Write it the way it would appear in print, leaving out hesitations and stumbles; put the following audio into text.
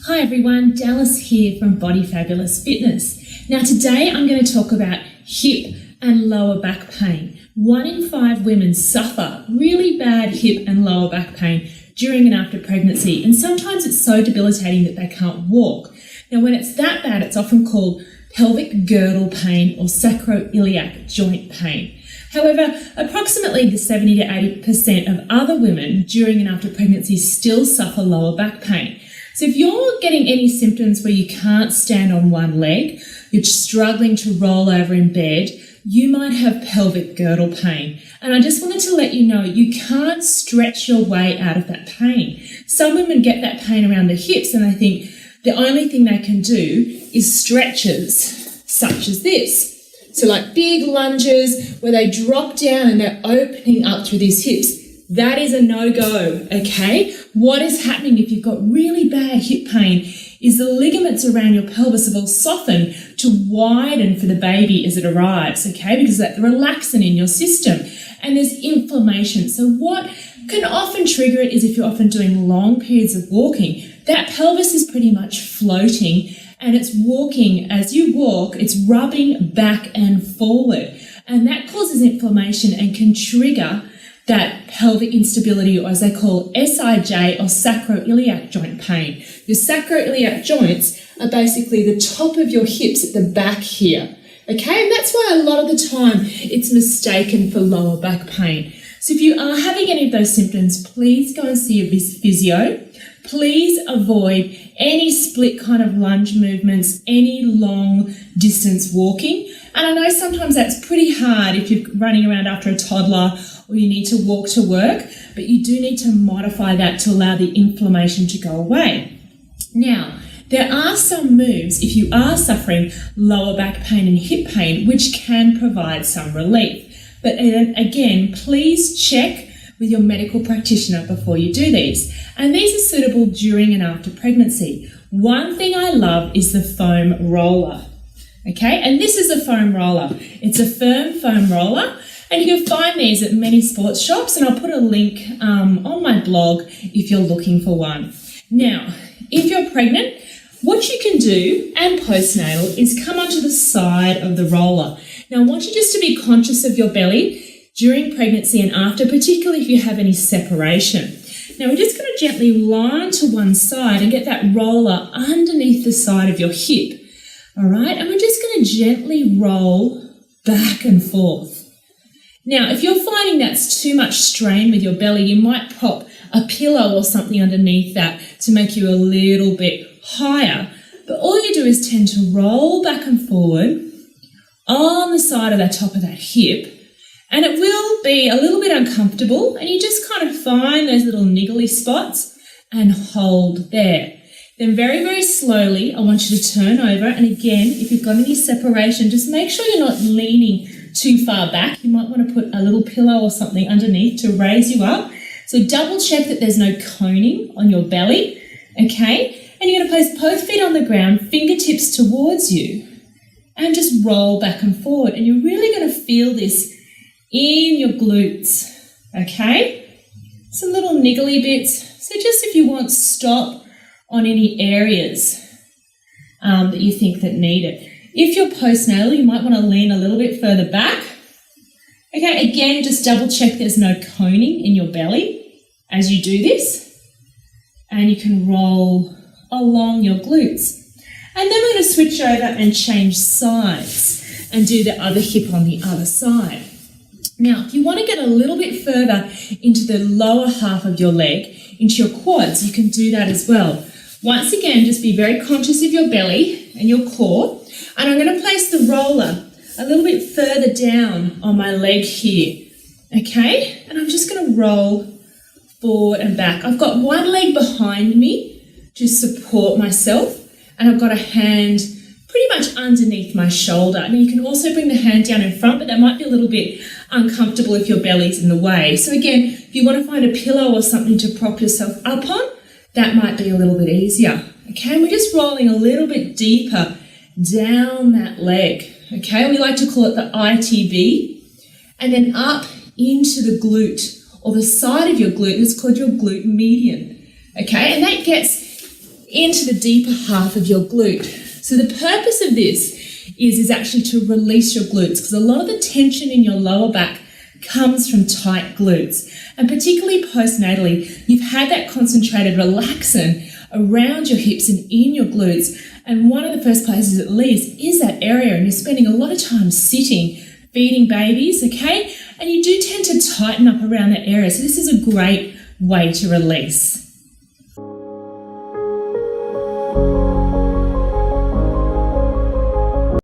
Hi everyone, Dallas here from Body Fabulous Fitness. Now today I'm going to talk about hip and lower back pain. 1 in 5 women suffer really bad hip and lower back pain during and after pregnancy, and sometimes it's so debilitating that they can't walk. Now when it's that bad, it's often called pelvic girdle pain or sacroiliac joint pain. However, approximately the 70 to 80% of other women during and after pregnancy still suffer lower back pain. So if you're getting any symptoms where you can't stand on one leg, you're struggling to roll over in bed, you might have pelvic girdle pain. And I just wanted to let you know you can't stretch your way out of that pain. Some women get that pain around the hips and they think the only thing they can do is stretches such as this. So like big lunges where they drop down and they're opening up through these hips. That is a no-go, okay? What is happening if you've got really bad hip pain is the ligaments around your pelvis will soften to widen for the baby as it arrives, okay? Because that's relaxing in your system and there's inflammation. So what can often trigger it is if you're often doing long periods of walking, that pelvis is pretty much floating and it's walking. As you walk, it's rubbing back and forward, and that causes inflammation and can trigger that pelvic instability, or as they call SIJ or sacroiliac joint pain. Your sacroiliac joints are basically the top of your hips at the back here, okay? And that's why a lot of the time it's mistaken for lower back pain. So if you are having any of those symptoms, please go and see a physio. Please avoid any split kind of lunge movements, any long distance walking. And I know sometimes that's pretty hard if you're running around after a toddler or you need to walk to work, but you do need to modify that to allow the inflammation to go away. Now, there are some moves if you are suffering lower back pain and hip pain, which can provide some relief. But again, please check with your medical practitioner before you do these. And these are suitable during and after pregnancy. One thing I love is the foam roller. Okay, and this is a foam roller. It's a firm foam roller, and you can find these at many sports shops, and I'll put a link on my blog if you're looking for one. Now, if you're pregnant, what you can do, and postnatal, is come onto the side of the roller. Now, I want you just to be conscious of your belly during pregnancy and after, particularly if you have any separation. Now, we're just going to gently lie to one side and get that roller underneath the side of your hip. All right, and we're just going to gently roll back and forth. Now, if you're finding that's too much strain with your belly, you might pop a pillow or something underneath that to make you a little bit higher. But all you do is tend to roll back and forward on the side of the top of that hip, and it will be a little bit uncomfortable, and you just kind of find those little niggly spots and hold there. Then very, very slowly, I want you to turn over. And again, if you've got any separation, just make sure you're not leaning too far back. You might want to put a little pillow or something underneath to raise you up. So double check that there's no coning on your belly, okay? And you're going to place both feet on the ground, fingertips towards you, and just roll back and forward. And you're really going to feel this in your glutes, okay? Some little niggly bits. So just if you want, stop on any areas that you think that need it. If you're postnatal, you might want to lean a little bit further back. Okay, again, just double check there's no coning in your belly as you do this. And you can roll along your glutes. And then we're going to switch over and change sides and do the other hip on the other side. Now, if you want to get a little bit further into the lower half of your leg, into your quads, you can do that as well. Once again, just be very conscious of your belly and your core. And I'm going to place the roller a little bit further down on my leg here, okay? And I'm just going to roll forward and back. I've got one leg behind me to support myself, and I've got a hand pretty much underneath my shoulder. Now, you can also bring the hand down in front, but that might be a little bit uncomfortable if your belly's in the way. So again, if you want to find a pillow or something to prop yourself up on, that might be a little bit easier. Okay, and we're just rolling a little bit deeper down that leg. Okay, we like to call it the ITB, and then up into the glute or the side of your glute. It's called your glute median. Okay, and that gets into the deeper half of your glute. So the purpose of this is actually to release your glutes, because a lot of the tension in your lower back comes from tight glutes. And particularly postnatally, you've had that concentrated relaxin around your hips and in your glutes. And one of the first places it leaves is that area, and you're spending a lot of time sitting, feeding babies, okay? And you do tend to tighten up around that area. So this is a great way to release.